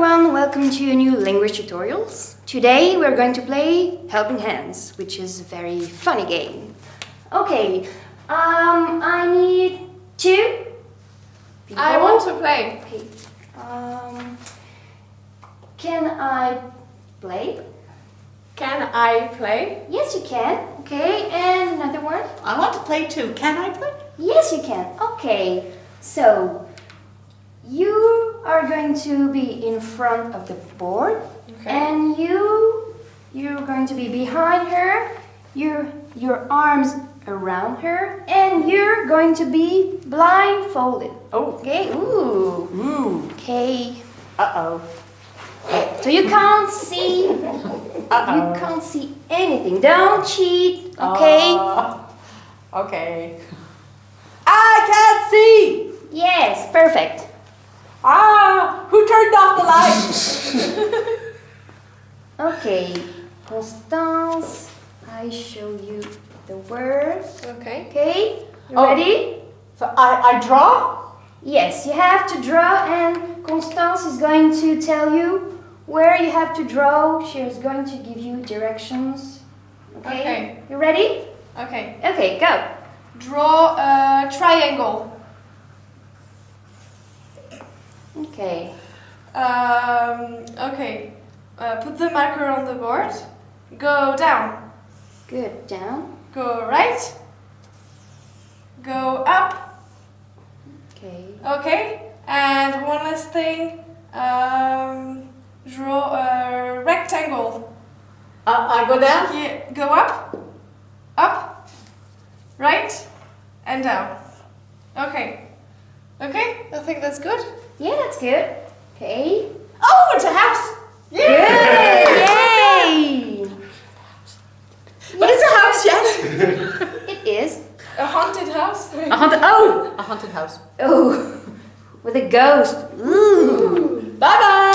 everyone, welcome to new Linguish tutorials. Today we're going to play Helping Hands, which is a very funny game. Okay, I need two people. I want to play. Okay, can I play? Can I play? Yes, you can. Okay, and another one? I want to play too. Can I play? Yes, you can. Okay, so you are going to be in front of the board, Okay. and you're going to be behind her. Your arms around her, and you're going to be blindfolded. Oh. Okay. Ooh. Ooh. Okay. Uh-oh. So you can't see. Uh-oh. You can't see anything. Don't cheat. Okay. Okay. I can't see! Yes. Perfect. Who turned off the light? Okay, Constance, I show you the word. Okay. Okay, you Oh. ready? So I draw? Yes, you have to draw, and Constance is going to tell you where you have to draw. She is going to give you directions. Okay? Okay. You ready? Okay. Okay, go. Draw a triangle. Okay. Okay. Put the marker on the board. Go down. Good. Down. Go right. Go up. Okay. Okay. And one last thing. Draw a rectangle. I go down? Yeah. Go up, right, and down. Okay. Okay. I think that's good. Yeah, that's good. Okay. Oh, it's a house! Good! Yay! But it's a house, yes? It is. A haunted house. A haunted house. Oh, with a ghost. Ooh. Bye-bye!